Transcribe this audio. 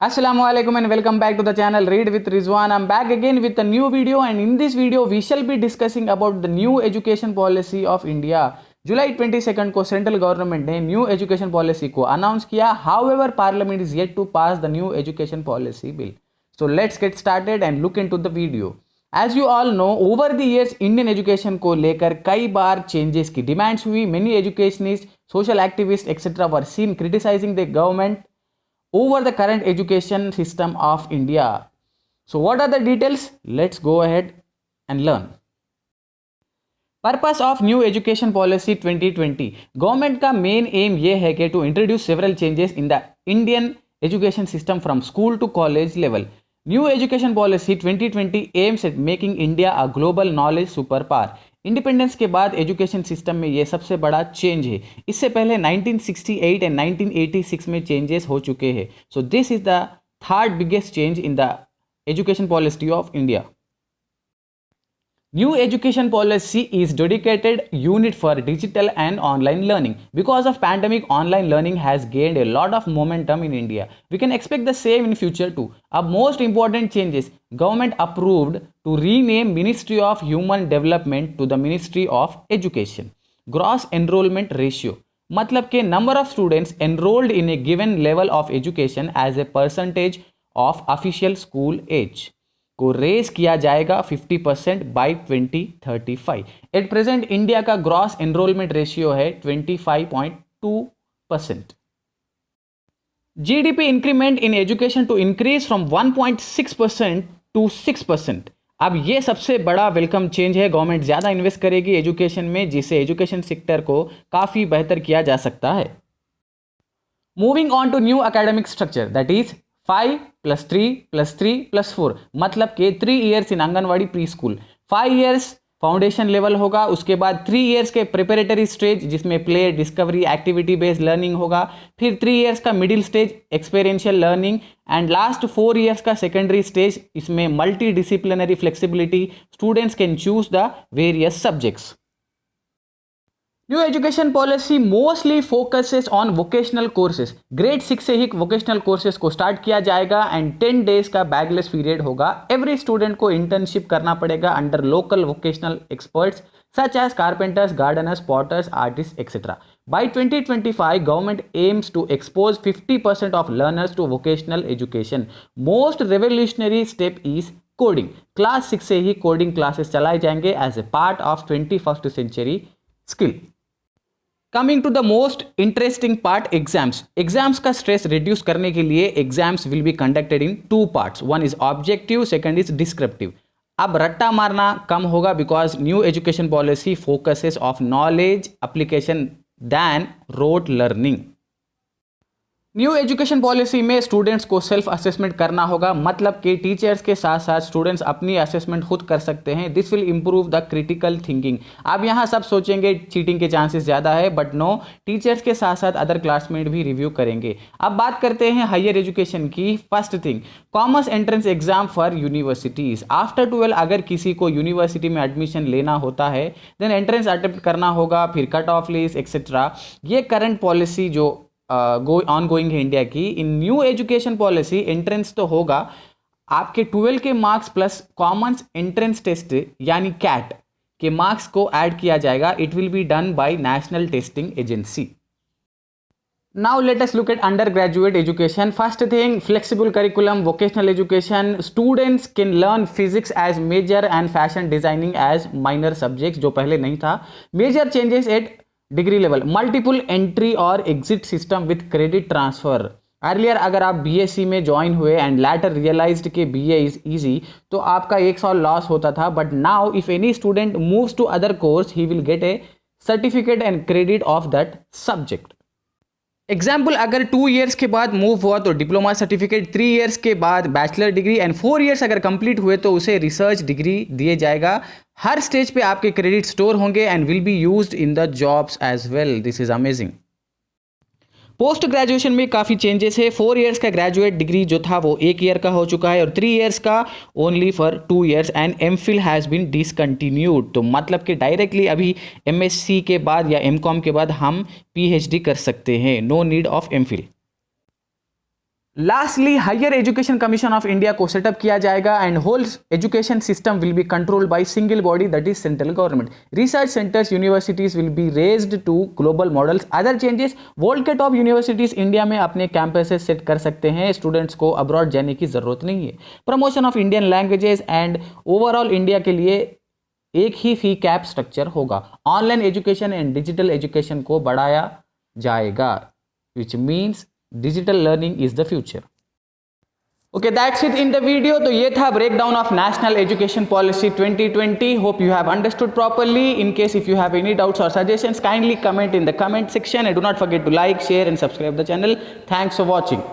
Assalamualaikum and welcome back to the channel Read with Rizwan. I'm back again with a new video, and in this video we shall be discussing about the new education policy of India. जुलाई 22 को central government ने new education policy को announce किया. However parliament is yet to pass the new education policy bill. So let's get started and look into the video. As you all know, over the years Indian education को लेकर कई बार changes की demands हुई. Many educationist, social activist etcetera were seen criticising the government over the current education system of India. So what are the details? Let's go ahead and learn. Purpose of new education policy 2020. Government का main aim ये है कि to introduce several changes in the Indian education system from school to college level. New education policy 2020 aims at making India a global knowledge super power. Independence के बाद education system में ये सबसे बड़ा change है. इससे पहले 1968 एंड 1986 में चेंजेस हो चुके हैं. So this is the third biggest change in the education policy of India. New education policy is dedicated unit for digital and online learning. Because of pandemic, online learning has gained a lot of momentum in India. We can expect the same in future too. Our most important changes, government approved to rename Ministry of Human Development to the Ministry of Education. Gross enrollment ratio, मतलब के number of students enrolled in a given level of education as a percentage of official school age को raise किया जाएगा 50% by 2035. At present India का gross enrolment ratio है 25.2%. GDP increment in education to increase from 1.6% to 6%. अब ये सबसे बड़ा welcome change है. गवर्नमेंट ज़्यादा इन्वेस्ट करेगी एजुकेशन में, जिससे एजुकेशन सेक्टर को काफ़ी बेहतर किया जा सकता है. Moving on to new academic structure, that is 5 + 3 + 3 + 4, मतलब के 3 years in anganwadi pre school, 5 years foundation level होगा, उसके बाद 3 इयर्स के प्रिपरेटरी स्टेज जिसमें play, discovery, activity based learning होगा, फिर 3 इयर्स का middle stage experiential learning, and last 4 years का सेकेंडरी स्टेज. इसमें multi disciplinary flexibility, students can choose the various subjects. New education policy mostly focuses on vocational courses. Grade 6 से ही vocational courses को start किया जाएगा and 10 days का bagless period होगा. Every student को internship करना पड़ेगा under local vocational experts such as carpenters, gardeners, potters, artist etcetera. By 2025, government aims to expose 50% of learners to vocational education. Most revolutionary step is coding. Class 6 से ही coding classes चलाए जाएंगे as a part of 21st century skill. Coming to the most interesting part, exams. Exams का stress reduce करने के लिए exams will be conducted in 2 parts. One is objective, second is descriptive. अब रट्टा मारना कम होगा because new education policy focuses of knowledge application than rote learning. New education policy में स्टूडेंट्स को सेल्फ असेसमेंट करना होगा, मतलब कि टीचर्स के साथ साथ स्टूडेंट्स अपनी असेसमेंट खुद कर सकते हैं. This will improve the critical thinking. अब यहाँ सब सोचेंगे चीटिंग के चांसेस ज़्यादा है, बट नो, टीचर्स के साथ साथ अदर क्लासमेट भी रिव्यू करेंगे. अब बात करते हैं हायर एजुकेशन की. First thing, commerce entrance exam for universities. After 12 अगर किसी को यूनिवर्सिटी में एडमिशन लेना होता है देन एंट्रेंस अटेम्प्ट करना होगा, फिर कट ऑफ लिस्ट एक्सेट्रा. ये करंट पॉलिसी जो ऑन गोइंग है इंडिया की. In new education policy entrance तो होगा, आपके 12 के marks plus common entrance test यानी कैट के मार्क्स को ऐड किया जाएगा. It will be done by national testing agency. Now let us look at under graduate education. First thing, flexible curriculum, vocational education. Students can learn physics as major and fashion designing as minor subjects, जो पहले नहीं था. Major changes at degree level, multiple entry और exit system with credit transfer. Earlier अगर आप BSc में join हुए and later realised के बीए इज इजी, तो आपका 1 साल लॉस होता था. But now if any student moves to other course he will get a certificate and credit of that subject. Example, अगर 2 इयर्स के बाद मूव हुआ तो डिप्लोमा सर्टिफिकेट, 3 इयर्स के बाद बैचलर डिग्री एंड 4 इयर्स अगर कंप्लीट हुए तो उसे रिसर्च डिग्री दिए जाएगा. हर स्टेज पे आपके क्रेडिट स्टोर होंगे and will be used in the jobs as well. This is amazing. Post graduation में काफ़ी चेंजेस है. 4 इयर्स का ग्रेजुएट डिग्री जो था वो 1 ईयर का हो चुका है और 3 इयर्स का only for 2 years and MPhil has been discontinued. तो मतलब कि डायरेक्टली अभी एमएससी के बाद या एमकॉम के बाद हम पीएचडी कर सकते हैं, no need of MPhil. Lastly higher education commission of India को सेटअप किया जाएगा and whole education system will be controlled by single body that is central government. Research centres universities will be raised to global models. Other changes, world के top universities India में अपने campuses set कर सकते हैं. Students को abroad जाने की जरूरत नहीं है. Promotion of Indian languages and overall India के लिए एक ही फी कैप स्ट्रक्चर होगा. Online education and digital education को बढ़ाया जाएगा, which means digital learning is the future. Okay, that's it in the video. तो ये था breakdown of national education policy 2020. Hope you have understood properly. In case if you have any doubts और suggestions, kindly comment in the comment section and do not forget to like, share and subscribe the channel. Thanks for watching.